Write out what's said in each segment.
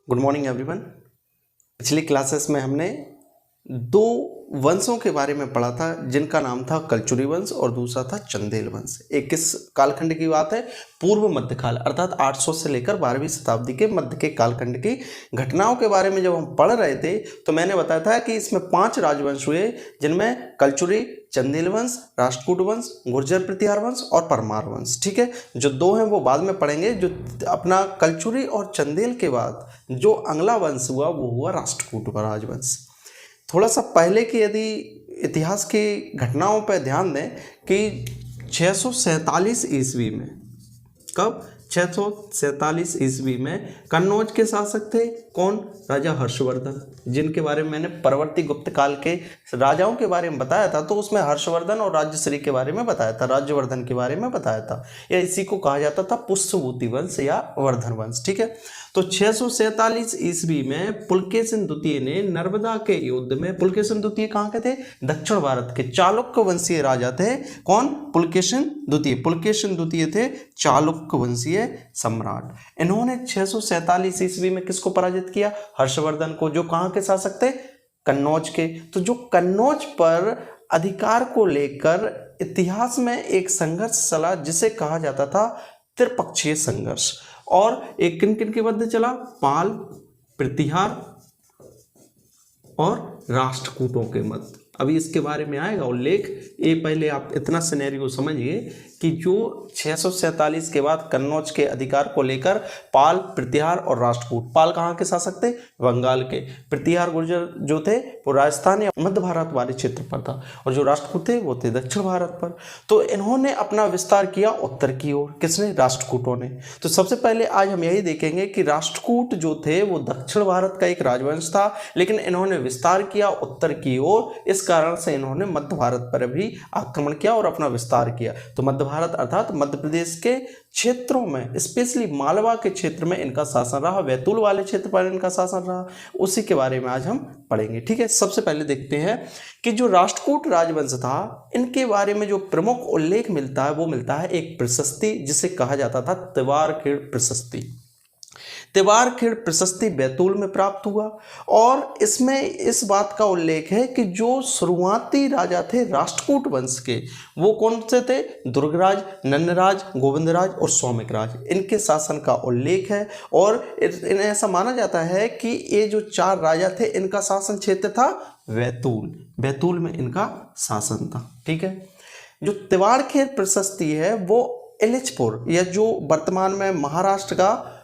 Good morning everyone. पिछली classes में हमने दो वंशों के बारे में पढ़ा था जिनका नाम था कलचुरी वंश और दूसरा था चंदेल वंश। एक किस कालखंड की बात है? पूर्व मध्यकाल अर्थात 800 से लेकर 12वीं शताब्दी के मध्य के कालखंड की घटनाओं के बारे में जब हम पढ़ रहे थे तो मैंने बताया था कि इसमें 5 राजवंश हुए जिनमें कलचुरी, चंदेल वंश, राष्ट्रकूट वंश, गुर्जर प्रतिहार वंश और परमार वंश। ठीक है, जो दो हैं वो बाद में पढ़ेंगे। जो अपना कलचुरी और चंदेल के बाद जो अगला वंश हुआ वो हुआ राष्ट्रकूट का राजवंश। थोड़ा सा पहले की यदि इतिहास की घटनाओं पर ध्यान दें कि 647 ईस्वी में, कब? 647 ईस्वी में कन्नौज के शासक थे कौन? राजा हर्षवर्धन, जिनके बारे में मैंने परवर्ती गुप्त काल के राजाओं के बारे में बताया था। तो उसमें हर्षवर्धन और राज्यश्री के बारे में बताया था, राज्यवर्धन के बारे में बताया था। या इसी को कहा जाता था पुष्यभूति वंश या वर्धन वंश। ठीक है, तो 647 ईस्वी में पुलकेशिन द्वितीय ने नर्मदा के युद्ध में, पुलकेशिन द्वितीय कहाँ के थे? दक्षिण भारत के चालुक्य वंशीय राजा थे। कौन? पुलकेशिन द्वितीय। पुलकेशिन द्वितीय थे चालुक्य वंशीय सम्राट। इन्होंने 647 ईस्वी में किसको पराजित किया? हर्षवर्धन को, जो कहाँ के शासक थे? कन्नौज के। तो जो कन्नौज पर अधिकार को लेकर इतिहास में एक संघर्ष चला जिसे कहा जाता था त्रिपक्षीय संघर्ष। और एक किन किन के मध्य चला? पाल, प्रतिहार और राष्ट्रकूटों के मध्य। अभी इसके बारे में आएगा उल्लेख। ये पहले आप इतना सिनेरियो समझिए कि जो 647 के बाद कन्नौज के अधिकार को लेकर पाल, प्रतिहार और राष्ट्रकूट। पाल कहाँ के शासक थे? बंगाल के। प्रतिहार गुर्जर जो थे वो राजस्थान या मध्य भारत वाले क्षेत्र पर था, और जो राष्ट्रकूट थे वो थे दक्षिण भारत पर। तो इन्होंने अपना विस्तार किया उत्तर की ओर। किसने? राष्ट्रकूटों ने। तो सबसे पहले आज हम यही देखेंगे कि राष्ट्रकूट जो थे वो दक्षिण भारत का एक राजवंश था, लेकिन इन्होंने विस्तार किया उत्तर की ओर। इस कारण से इन्होंने मध्य भारत पर भी आक्रमण किया और अपना विस्तार किया। तो मध्य भारत अर्थात मध्य प्रदेश के क्षेत्रों में, स्पेशली मालवा के क्षेत्र में इनका शासन रहा, बैतूल वाले क्षेत्र पर इनका शासन रहा। उसी के बारे में आज हम पढ़ेंगे। ठीक है, सबसे पहले देखते हैं कि जो राष्ट्रकूट राजवंश था इनके बारे में जो प्रमुख उल्लेख मिलता है वो मिलता है एक प्रशस्ति जिसे कहा जाता था तिवारखेड़ प्रशस्ति। तिवारखेड़ प्रशस्ति बैतूल में प्राप्त हुआ, और इसमें इस बात का उल्लेख है कि जो शुरुआती राजा थे राष्ट्रकूट वंश के वो कौन से थे? दुर्गराज, नन्नराज, गोविंदराज और सौमिकराज। इनके शासन का उल्लेख है, और इन्हें ऐसा माना जाता है कि ये जो 4 राजा थे इनका शासन क्षेत्र था बैतूल। बैतूल में इनका शासन था। ठीक है, जो तिवारखेड़ प्रशस्ति है वो एलिचपुर, या जो वर्तमान में महाराष्ट्र का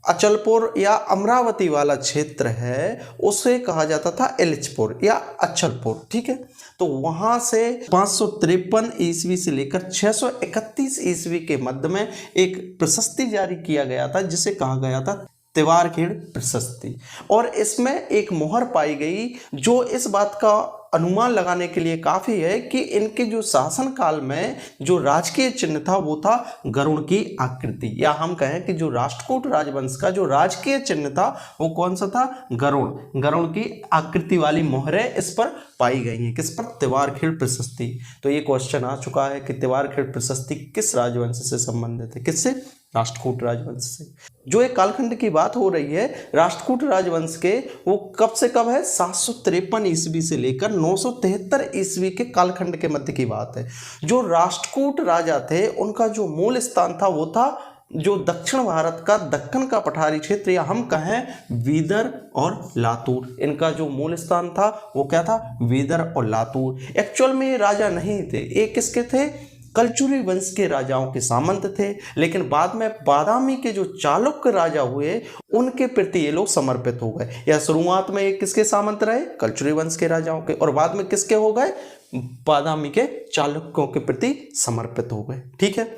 अचलपुर या अमरावती वाला क्षेत्र है उसे कहा जाता था एलिचपुर या अचलपुर। ठीक है, तो वहां से 553 ईस्वी से लेकर 631 ईस्वी के मध्य में एक प्रशस्ति जारी किया गया था जिसे कहा गया था तिवारखेड़ प्रशस्ति। और इसमें एक मोहर पाई गई जो इस बात का अनुमान लगाने के लिए काफ़ी है कि इनके जो शासन काल में जो राजकीय चिन्ह था वो था गरुड़ की आकृति, या हम कहें कि जो राष्ट्रकूट राजवंश का जो राजकीय चिन्ह था वो कौन सा था? गरुड़। गरुड़ की आकृति वाली मोहरें इस पर पाई गई हैं। किस पर? तिवारखेड़ प्रशस्ति। तो ये क्वेश्चन आ चुका है कि तिवारखेड़ प्रशस्ति किस राजवंश से संबंधित है? किससे? राष्ट्रकूट राजवंश से। जो एक कालखंड की बात हो रही है राष्ट्रकूट राजवंश के, वो कब से कब है? 753 ईस्वी से लेकर 973 ईस्वी के कालखंड के मध्य की बात है। जो राष्ट्रकूट राजा थे उनका जो मूल स्थान था वो था जो दक्षिण भारत का दक्कन का पठारी क्षेत्र, या हम कहें बीदर और लातूर। इनका जो मूल स्थान था वो क्या था? बीदर और लातूर। एक्चुअल में ये राजा नहीं थे, ये किसके थे? कलचुरी वंश के राजाओं के सामंत थे, लेकिन बाद में बादामी के जो चालुक्य राजा हुए उनके प्रति ये लोग समर्पित हो गए। या शुरुआत में ये किसके सामंत रहे? कलचुरी वंश के राजाओं के, और बाद में किसके हो गए? बादामी के चालुक्यों के प्रति समर्पित हो गए। ठीक है,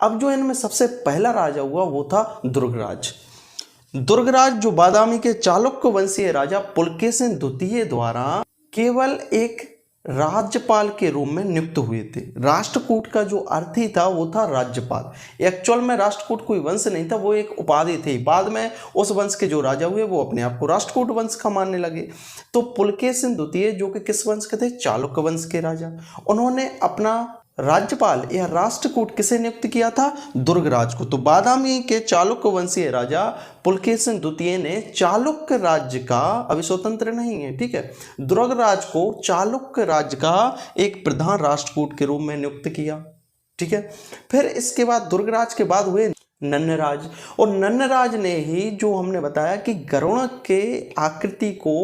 अब जो इनमें सबसे पहला राजा हुआ वो था दुर्गराज। दुर्गराज जो बादामी के चालुक्य वंशीय राजा पुलकेशिन द्वितीय द्वारा केवल एक राज्यपाल के रूप में नियुक्त हुए थे। राष्ट्रकूट का जो अर्थी था वो था राज्यपाल। एक्चुअल में राष्ट्रकूट कोई वंश नहीं था, वो एक उपाधि थी। बाद में उस वंश के जो राजा हुए वो अपने आप को राष्ट्रकूट वंश का मानने लगे। तो पुलकेशिन द्वितीय जो कि किस वंश के थे? चालुक्य वंश के राजा। उन्होंने अपना राज्यपाल या राष्ट्रकूट किसे नियुक्त किया था? दुर्गराज को। तो बादामी के चालुक्य वंशीय राजा पुलकेशिन द्वितीय ने चालुक्य राज्य का, अभी स्वतंत्र नहीं है, ठीक है, दुर्गराज को चालुक्य राज्य का एक प्रधान राष्ट्रकूट के रूप में नियुक्त किया, ठीक है। फिर इसके बाद दुर्गराज के बाद हुए नन्नराज, और नन्नराज ने ही जो हमने बताया कि गरुड़ के आकृति को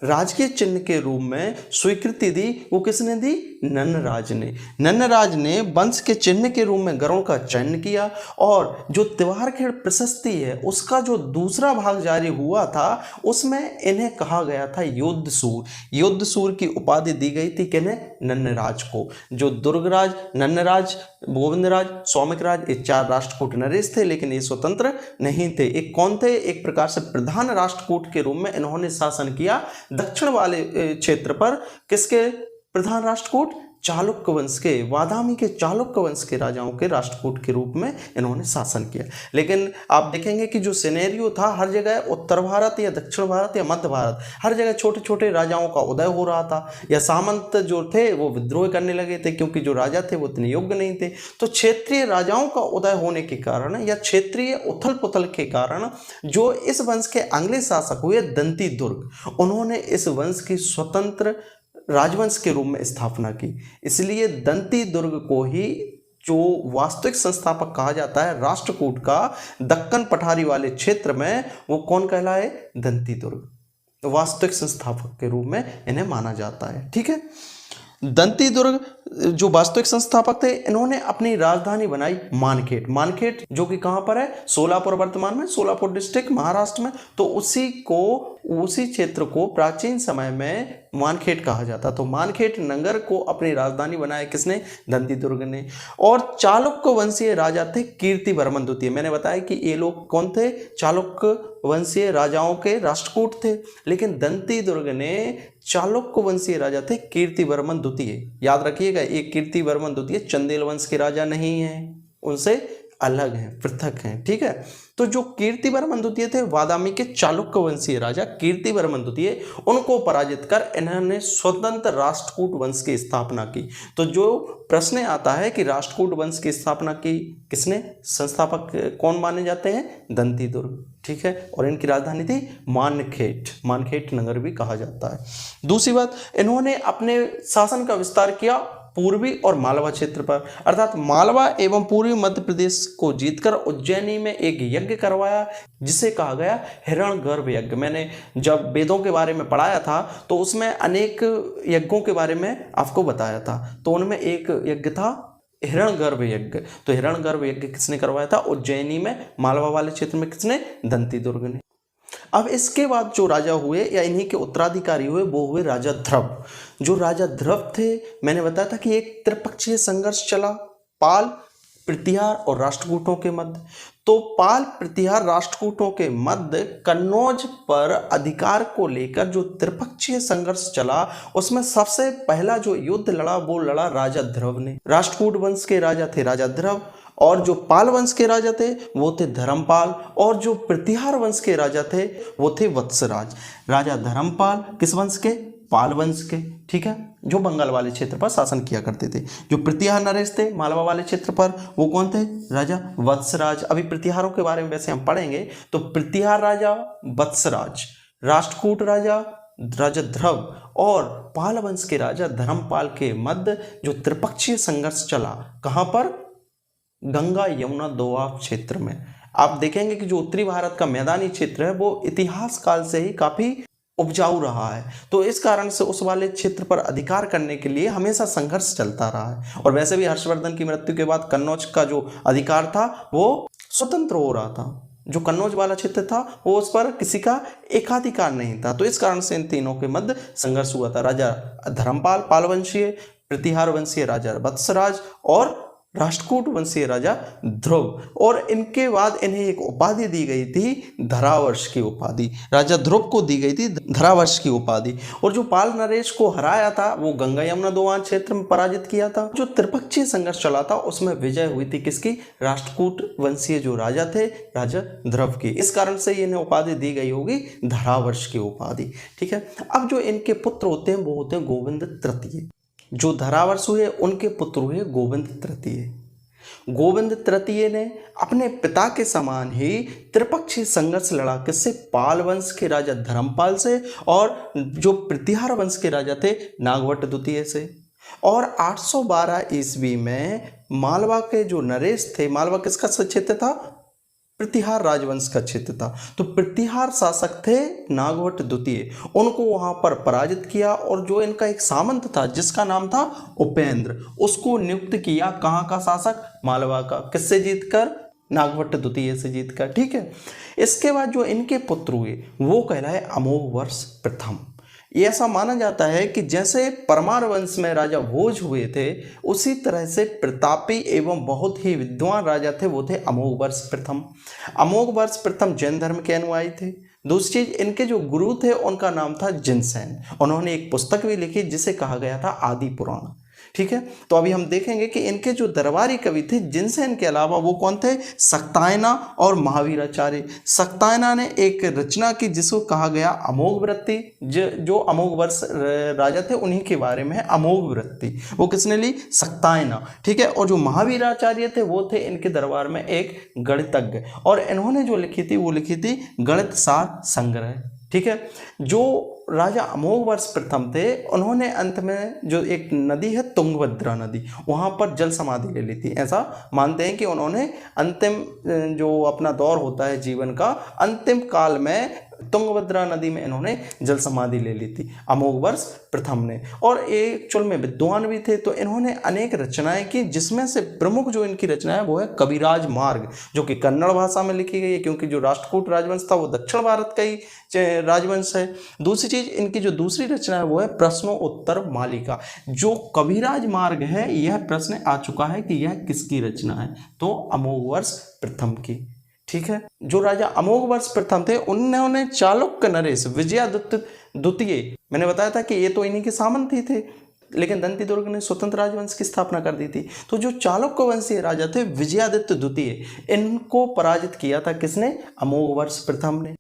राजकीय चिन्ह के रूप में स्वीकृति दी, वो किसने दी? नन्नराज ने। नन्नराज ने वंश के चिन्ह के रूप में गरुड़ का चयन किया, और जो तिवारखेड़ प्रशस्ति है उसका जो दूसरा भाग जारी हुआ था उसमें इन्हें कहा गया था योद्धसूर। योद्धसूर की उपाधि दी गई थी किन्हें? नन्नराज को। जो दुर्गराज, नन्नराज, गोविंदराज, सौमिकराज, ये 4 राष्ट्रकूट नरेश थे, लेकिन ये स्वतंत्र नहीं थे। एक कौन थे? एक प्रकार से प्रधान राष्ट्रकूट के रूप में इन्होंने शासन किया दक्षिण वाले क्षेत्र पर। किसके प्रधान राष्ट्रकूट? चालुक्य वंश के, बादामी के चालुक्य वंश के राजाओं के राष्ट्रकूट के रूप में इन्होंने शासन किया। लेकिन आप देखेंगे कि जो सिनेरियो था हर जगह, उत्तर भारत या दक्षिण भारत या मध्य भारत, हर जगह छोटे छोटे राजाओं का उदय हो रहा था, या सामंत जो थे वो विद्रोह करने लगे थे, क्योंकि जो राजा थे वो इतने योग्य नहीं थे। तो क्षेत्रीय राजाओं का उदय होने के कारण या क्षेत्रीय उथल पुथल के कारण जो इस वंश के अगले शासक हुए दंती दुर्ग, उन्होंने इस वंश की स्वतंत्र राजवंश के रूप में स्थापना की। इसलिए दंती दुर्ग को ही जो वास्तविक संस्थापक कहा जाता है राष्ट्रकूट का, दक्कन पठारी वाले क्षेत्र में, वो कौन कहलाए? दंती दुर्ग वास्तविक संस्थापक के रूप में इन्हें माना जाता है, ठीक है। दंती दुर्ग जो वास्तविक संस्थापक थे, इन्होंने अपनी राजधानी बनाई मानखेट। मानखेट जो कि कहाँ पर है? सोलापुर, वर्तमान में सोलापुर डिस्ट्रिक्ट महाराष्ट्र में। तो उसी क्षेत्र को प्राचीन समय में मानखेट कहा जाता। तो मानखेट नगर को अपनी राजधानी बनाया किसने? दंती दुर्ग ने। और चालुक्य वंशीय राजा थे कीर्तिवर्मन द्वितीय। मैंने बताया कि ये लोग कौन थे? चालुक्य वंशीय राजाओं के राष्ट्रकूट थे, लेकिन दंती दुर्ग ने चालुक्य वंशीय राजा थे कीर्तिवर्मन द्वितीय। याद रखिएगा, एक कीर्तिवर्मन द्वितीय चंदेल वंश के राजा नहीं हैं, उनसे अलग हैं, पृथक हैं, ठीक है। तो जो कीर्तिवर्मन द्वितीय थे, बादामी के चालुक्य वंशीय राजा कीर्तिवर्मन द्वितीय, उनको पराजित कर इन्होंने स्वतंत्र राष्ट्रकूट वंश की स्थापना की। तो जो प्रश्न आता है कि राष्ट्रकूट वंश की स्थापना की किसने? संस्थापक कौन माने जाते हैं? दंती दुर्ग, ठीक है। और इनकी राजधानी थी मानखेट, मानखेट नगर भी कहा जाता है। दूसरी बात, इन्होंने अपने शासन का विस्तार किया पूर्वी और मालवा क्षेत्र पर, अर्थात मालवा एवं पूर्वी मध्य प्रदेश को जीतकर उज्जैनी में एक यज्ञ करवाया जिसे कहा गया हिरण्यगर्भ यज्ञ। मैंने जब वेदों के बारे में पढ़ाया था तो उसमें अनेक यज्ञों के बारे में आपको बताया था, तो उनमें एक यज्ञ था हिरण्यगर्भ यज्ञ। तो हिरण्यगर्भ यज्ञ किसने करवाया था? उज्जैनी में, मालवा वाले क्षेत्र में किसने? दंती दुर्ग ने। अब इसके बाद जो राजा हुए या इन्हीं के उत्तराधिकारी हुए वो हुए राजा ध्रुव। जो राजा ध्रुव थे, मैंने बताया था कि एक त्रिपक्षीय संघर्ष चला पाल, प्रतिहार और राष्ट्रकूटों के मध्य। तो पाल, प्रतिहार, राष्ट्रकूटों के मध्य कन्नौज पर अधिकार को लेकर जो त्रिपक्षीय संघर्ष चला, उसमें सबसे पहला जो युद्ध लड़ा वो लड़ा राजा ध्रुव ने। राष्ट्रकूट वंश के राजा थे राजा ध्रुव, और जो पाल वंश के राजा थे वो थे धर्मपाल, और जो प्रतिहार वंश के राजा थे वो थे वत्सराज। राजा धर्मपाल किस वंश के? पाल वंश के, ठीक है, जो बंगाल वाले क्षेत्र पर शासन किया करते थे। जो प्रतिहार नरेश थे मालवा वाले क्षेत्र पर, वो कौन थे? राजा वत्सराज। अभी प्रतिहारों के बारे में वैसे हम पढ़ेंगे। तो प्रतिहार राजा वत्सराज, राष्ट्रकूट राजा राजा ध्रुव और पाल वंश के राजा धर्मपाल के मध्य जो त्रिपक्षीय संघर्ष चला, कहाँ पर? गंगा यमुना दोआब क्षेत्र में। आप देखेंगे कि जो उत्तरी भारत का मैदानी क्षेत्र है वो इतिहास काल से ही काफी उपजाऊ रहा है, तो इस कारण से उस वाले क्षेत्र पर अधिकार करने के लिए हमेशा संघर्ष चलता रहा है। और वैसे भी हर्षवर्धन की मृत्यु के बाद कन्नौज का जो अधिकार था वो स्वतंत्र हो रहा था। जो कन्नौज वाला क्षेत्र था वो उस पर किसी का एकाधिकार नहीं था, तो इस कारण से इन तीनों के मध्य संघर्ष हुआ था। राजा धर्मपाल पाल वंशीय, प्रतिहार वंशीय राजा वत्सराज और राष्ट्रकूट वंशीय राजा ध्रुव। और इनके बाद इन्हें एक उपाधि दी गई थी धरावर्ष की उपाधि। राजा ध्रुव को दी गई थी धरावर्ष की उपाधि। और जो पाल नरेश को हराया था वो गंगा यमुना दोआब क्षेत्र में पराजित किया था। जो त्रिपक्षीय संघर्ष चला था उसमें विजय हुई थी किसकी? राष्ट्रकूट वंशीय जो राजा थे राजा ध्रुव की। इस कारण से इन्हें उपाधि दी गई होगी धरावर्ष की उपाधि, ठीक है। अब जो इनके पुत्र होते हैं वो होते हैं गोविंद तृतीय। जो धरावर्ष हुए उनके पुत्र हुए गोविंद तृतीय। गोविंद तृतीय ने अपने पिता के समान ही त्रिपक्षीय संघर्ष लड़ा, किससे? पाल वंश के राजा धर्मपाल से और जो प्रतिहार वंश के राजा थे नागभट्ट द्वितीय से। और 812 ईस्वी में मालवा के जो नरेश थे, मालवा किसका क्षेत्र था? प्रतिहार राजवंश का क्षेत्र था। तो प्रतिहार शासक थे नागभट्ट द्वितीय, उनको वहां पर पराजित किया और जो इनका एक सामंत था जिसका नाम था उपेंद्र, उसको नियुक्त किया कहाँ का शासक? मालवा का। किससे जीतकर? नागभट्ट द्वितीय से जीतकर। ठीक है। इसके बाद जो इनके पुत्र हुए वो कहलाए अमोघवर्ष प्रथम। ये ऐसा माना जाता है कि जैसे परमार वंश में राजा भोज हुए थे, उसी तरह से प्रतापी एवं बहुत ही विद्वान राजा थे, वो थे अमोघवर्ष प्रथम। अमोघवर्ष प्रथम जैन धर्म के अनुयायी थे। दूसरी चीज, इनके जो गुरु थे उनका नाम था जिनसेन। उन्होंने एक पुस्तक भी लिखी जिसे कहा गया था आदि पुराण। ठीक है। तो अभी हम देखेंगे कि इनके जो दरबारी कवि थे जिनसेन के अलावा वो कौन थे? सक्तायना और महावीराचार्य। सक्तायना ने एक रचना की जिसको कहा गया अमोघ वृत्ति, जो अमोघ वर्ष राजा थे उन्हीं के बारे में है अमोघ वृत्ति। वो किसने ली? सक्तायना। ठीक है। और जो महावीराचार्य थे वो थे इनके दरबार में एक गणितज्ञ, और इन्होंने जो लिखी थी वो लिखी थी गणित सार संग्रह। ठीक है। जो राजा अमोघवर्ष प्रथम थे उन्होंने अंत में जो एक नदी है तुंगभद्रा नदी, वहाँ पर जल समाधि ले ली थी। ऐसा मानते हैं कि उन्होंने अंतिम जो अपना दौर होता है जीवन का, अंतिम काल में तुंगभद्रा नदी में इन्होंने जल समाधि ले ली थी अमोघवर्ष प्रथम ने। और एक चुल में विद्वान भी थे, तो इन्होंने अनेक रचनाएं की, जिसमें से प्रमुख जो इनकी रचना है वो है कविराज मार्ग, जो कि कन्नड़ भाषा में लिखी गई है, क्योंकि जो राष्ट्रकूट राजवंश था वो दक्षिण भारत का ही राजवंश है। दूसरी चीज, इनकी जो दूसरी रचना है वो है प्रश्नों उत्तर मालिका। जो कविराज मार्ग है, यह प्रश्न आ चुका है कि यह किसकी रचना है? तो अमोघवर्ष प्रथम की। ठीक है। जो राजा अमोघवर्ष प्रथम थे उन्होंने चालुक्य नरेश विजयादित्य द्वितीय, मैंने बताया था कि ये तो इन्हीं के सामंत ही थे, लेकिन दंती दुर्ग ने स्वतंत्र राजवंश की स्थापना कर दी थी। तो जो चालुक्य वंशीय राजा थे विजयादित्य द्वितीय, इनको पराजित किया था किसने? अमोघवर्ष प्रथम ने।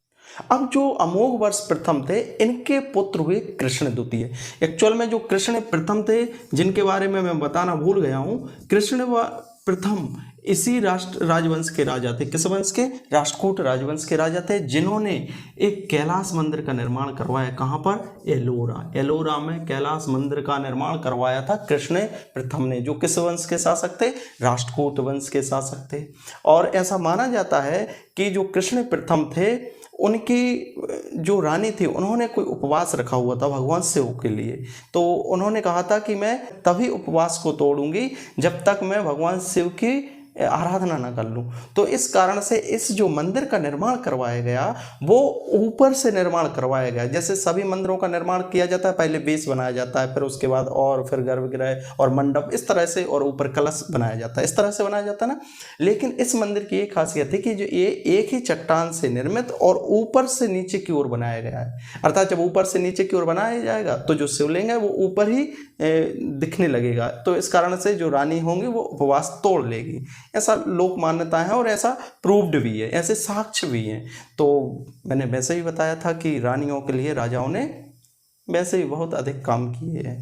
अब जो अमोघवर्ष प्रथम थे इनके पुत्र हुए कृष्ण द्वितीय। एक्चुअल में जो कृष्ण प्रथम थे, जिनके बारे में मैं बताना भूल गया हूँ, कृष्ण प्रथम इसी राजवंश के राजा थे। किस वंश के? राष्ट्रकूट राजवंश के राजा थे, जिन्होंने एक कैलाश मंदिर का निर्माण करवाया। कहाँ पर? एलोरा। एलोरा में कैलाश मंदिर का निर्माण करवाया था कृष्ण प्रथम ने, जो किस वंश के शासक थे? राष्ट्रकूट वंश के शासक थे। और ऐसा माना जाता है कि जो कृष्ण प्रथम थे उनकी जो रानी थी उन्होंने कोई उपवास रखा हुआ था भगवान शिव के लिए। तो उन्होंने कहा था कि मैं तभी उपवास को तोड़ूंगी जब तक मैं भगवान शिव की आराधना ना कर लूँ। तो इस कारण से इस जो मंदिर का निर्माण करवाया गया वो ऊपर से निर्माण करवाया गया। जैसे सभी मंदिरों का निर्माण किया जाता है, पहले बेस बनाया जाता है, फिर उसके बाद और फिर गर्भगृह और मंडप, इस तरह से, और ऊपर कलश बनाया जाता है, इस तरह से बनाया जाता है ना। लेकिन इस मंदिर की एक खासियत है कि जो ये एक ही चट्टान से निर्मित और ऊपर से नीचे की ओर बनाया गया है। अर्थात जब ऊपर से नीचे की ओर बनाया जाएगा तो जो शिवलिंग है वो ऊपर ही दिखने लगेगा। तो इस कारण से जो रानी होंगी वो उपवास तोड़ लेगी, ऐसा लोक मान्यता है और ऐसा प्रूव्ड भी है, ऐसे साक्ष्य भी हैं। तो मैंने वैसे ही बताया था कि रानियों के लिए राजाओं ने वैसे ही बहुत अधिक काम किए हैं,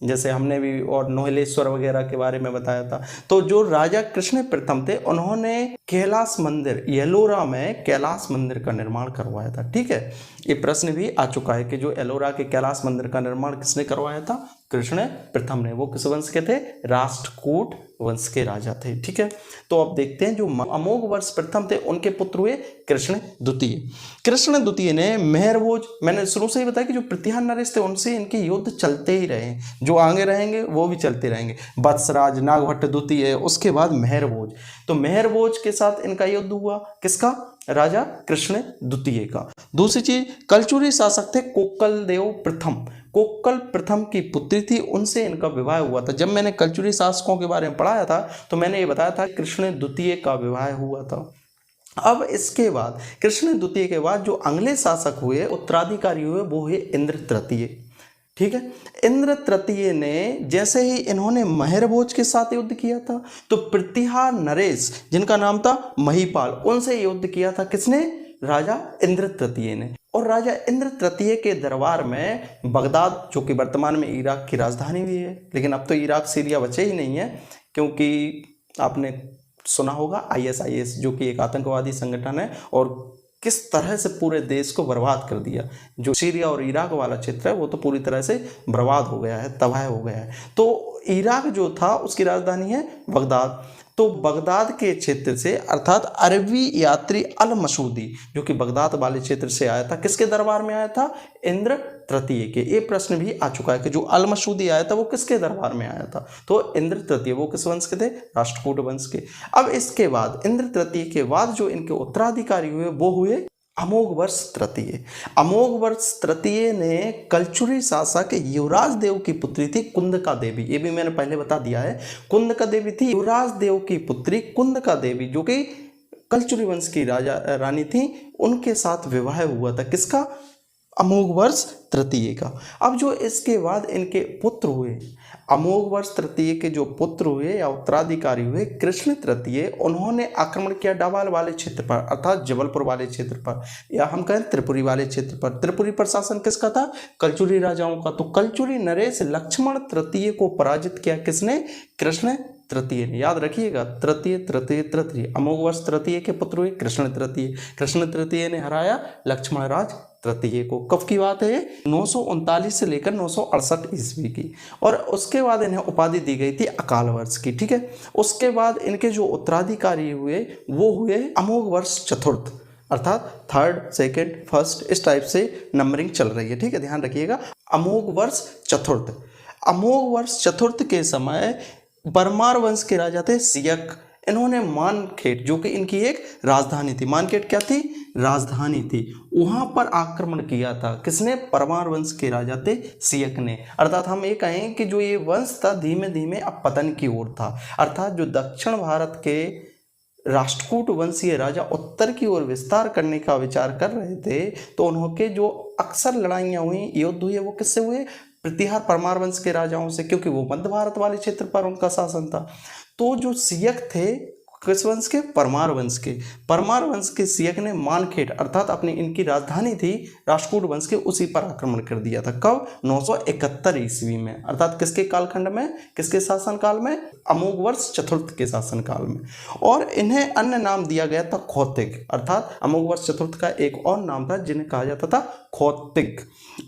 जैसे हमने भी और नोहलेश्वर वगैरह के बारे में बताया था। तो जो राजा कृष्ण प्रथम थे उन्होंने कैलाश मंदिर, एलोरा में कैलाश मंदिर का निर्माण करवाया था। ठीक है। ये प्रश्न भी आ चुका है कि जो एलोरा के कैलाश मंदिर का निर्माण किसने करवाया था? कृष्ण प्रथम ने। वो किस वंश के थे? राष्ट्रकूट वंश के राजा थे। ठीक है। तो अब देखते हैं जो अमोघवर्ष प्रथम थे उनके पुत्र हुए कृष्ण द्वितीय। कृष्ण द्वितीय ने मेहरभोज, मैंने शुरू से ही बताया कि जो प्रतिहार नरेश थे उनसे इनके युद्ध चलते ही रहे, जो आगे रहेंगे वो भी चलते रहेंगे। वत्सराज, नागभट्ट द्वितीय, उसके बाद मेहरभोज। तो मेहरभोज के साथ इनका युद्ध हुआ, किसका? राजा कृष्ण द्वितीय का। दूसरी चीज, कलचुरी शासक थे कोक्कल देव प्रथम। कोक्कल प्रथम की पुत्री थी, उनसे इनका विवाह हुआ था। जब मैंने कलचुरी शासकों के बारे में पढ़ाया था तो मैंने ये बताया था कृष्ण द्वितीय का विवाह हुआ था। अब इसके बाद कृष्ण द्वितीय के बाद जो अगले शासक हुए, उत्तराधिकारी हुए, वो हुए इंद्र तृतीय। ठीक है। इंद्र तृतीय ने जैसे ही इन्होंने मेहरभोज के साथ युद्ध किया था तो प्रतिहार नरेश, जिनका नाम था महीपाल, उनसे युद्ध किया था। किसने? राजा इंद्र तृतीय ने। और राजा इंद्र तृतीय के दरबार में बगदाद, जो कि वर्तमान में इराक की राजधानी भी है, लेकिन अब तो इराक सीरिया बचे ही नहीं है, क्योंकि आपने सुना होगा ISIS जो कि एक आतंकवादी संगठन है, और किस तरह से पूरे देश को बर्बाद कर दिया। जो सीरिया और इराक वाला क्षेत्र है वो तो पूरी तरह से बर्बाद हो गया है, तबाह हो गया है। तो इराक जो था उसकी राजधानी है बगदाद। तो बगदाद के क्षेत्र से अर्थात अरबी यात्री अल मसूदी, जो कि बगदाद वाले क्षेत्र से आया था, किसके दरबार में आया था? इंद्र तृतीय के। ये प्रश्न भी आ चुका है कि जो अल मसूदी आया था वो किसके दरबार में आया था? तो इंद्र तृतीय, वो किस वंश के थे? राष्ट्रकूट वंश के। अब इसके बाद इंद्र तृतीय के बाद जो इनके उत्तराधिकारी हुए वो हुए अमोघवर्ष तृतीय। अमोघवर्ष तृतीय ने कलचुरी शासक युवराज देव की पुत्री थी कुंदका देवी। ये भी मैंने पहले बता दिया है, कुंदका देवी थी युवराज देव की पुत्री कुंदका देवी, जो कि कलचुरी वंश की रानी थी। उनके साथ विवाह हुआ था किसका? अमोघवर्ष तृतीय का। अब जो इसके बाद इनके पुत्र हुए, अमोघवर्ष तृतीय के जो पुत्र हुए या उत्तराधिकारी हुए कृष्ण तृतीय, उन्होंने आक्रमण किया डाबाल वाले क्षेत्र पर, अर्थात जबलपुर वाले क्षेत्र पर, या हम कहें त्रिपुरी वाले क्षेत्र पर। त्रिपुरी पर शासन किसका था? कलचुरी राजाओं का। तो कलचुरी नरेश लक्ष्मण तृतीय को पराजित किया किसने? कृष्ण तृतीय ने। याद रखिएगा, तृतीय तृतीय तृतीय। अमोघवर्ष तृतीय के पुत्र हुए कृष्ण तृतीय। कृष्ण तृतीय ने हराया लक्ष्मण राज तृतीय को। कब की बात है? 939 से लेकर 968 ईस्वी की। और उसके बाद इन्हें उपाधि दी गई थी अकाल वर्ष की। ठीक है। उसके बाद इनके जो उत्तराधिकारी हुए वो हुए अमोघवर्ष चतुर्थ, अर्थात थर्ड, सेकेंड, फर्स्ट, इस टाइप से नंबरिंग चल रही है। ठीक है, ध्यान रखिएगा। अमोघवर्ष चतुर्थ। अमोघवर्ष चतुर्थ के समय परमार वंश के राजा थे सियक। इन्होंने मानखेड़, जो कि इनकी एक राजधानी थी, मानखेड़ क्या थी? राजधानी थी, वहां पर आक्रमण किया था। किसने? परमार वंश के राजा थे सियक ने। अर्थात हम ये कहें कि जो ये वंश था धीमे धीमे अब पतन की ओर था। अर्थात जो दक्षिण भारत के राष्ट्रकूट वंशीय राजा उत्तर की ओर विस्तार करने का विचार कर रहे थे, तो उनके जो अक्सर लड़ाइयाँ हुई, युद्ध हुए, वो किससे हुए? प्रतिहार परमार वंश के राजाओं से, क्योंकि वो मध्य भारत वाले क्षेत्र पर उनका शासन था। तो जो सियक थे किस वंश के? परमार वंश के। परमार वंश के सियक ने मानखेड़, अर्थात अपनी इनकी राजधानी थी राष्ट्रकूट वंश के, उसी पर आक्रमण कर दिया था। कब? 971 ईस्वी में। अर्थात किसके कालखंड में? किसके शासन काल में? अमोघवर्ष चतुर्थ के शासन काल में। और इन्हें अन्य नाम दिया गया था खौतिक। अर्थात अमोघवर्ष चतुर्थ का एक और नाम था जिन्हें कहा जाता था खौतिक।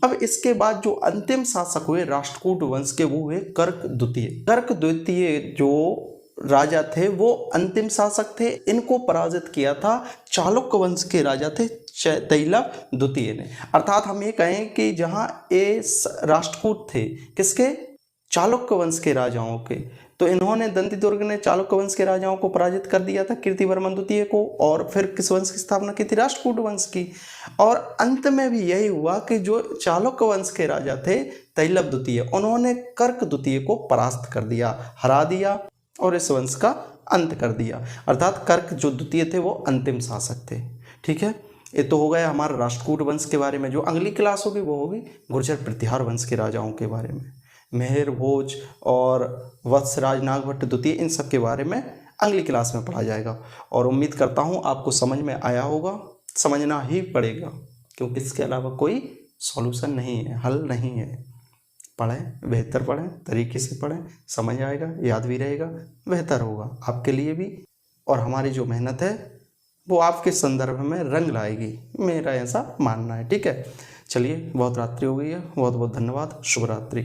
अब इसके बाद जो अंतिम शासक हुए राष्ट्रकूट वंश के वो हुए कर्क द्वितीय। कर्क द्वितीय जो राजा थे वो अंतिम शासक थे। इनको पराजित किया था चालुक्य वंश के राजा थे तैलव द्वितीय ने। अर्थात हम ये कहें कि जहाँ ये राष्ट्रकूट थे किसके? चालुक्य वंश के राजाओं के। तो इन्होंने दंतिदुर्ग ने चालुक्य वंश के राजाओं को पराजित कर दिया था, कीर्तिवर्मन द्वितीय को, और फिर किस वंश की स्थापना की थी? राष्ट्रकूट वंश की। और अंत में भी यही हुआ कि जो चालुक्य वंश के राजा थे तैलव द्वितीय, उन्होंने कर्क द्वितीय को परास्त कर दिया, हरा दिया, और इस वंश का अंत कर दिया। अर्थात कर्क जो द्वितीय थे वो अंतिम शासक थे। ठीक है, ये तो हो गया हमारा राष्ट्रकूट वंश के बारे में। जो अगली क्लास होगी वो होगी गुर्जर प्रतिहार वंश के राजाओं के बारे में। मेहर भोज और वत्सराज नागभट्ट द्वितीय, इन सब के बारे में अगली क्लास में पढ़ा जाएगा। और उम्मीद करता हूँ आपको समझ में आया होगा। समझना ही पड़ेगा, क्योंकि इसके अलावा कोई सॉल्यूशन नहीं है, हल नहीं है। पढ़ें, बेहतर पढ़ें, तरीके से पढ़ें, समझ आएगा, याद भी रहेगा, बेहतर होगा आपके लिए भी। और हमारी जो मेहनत है वो आपके संदर्भ में रंग लाएगी, मेरा ऐसा मानना है। ठीक है, चलिए, बहुत रात्रि हो गई है। बहुत बहुत धन्यवाद। शुभ रात्रि।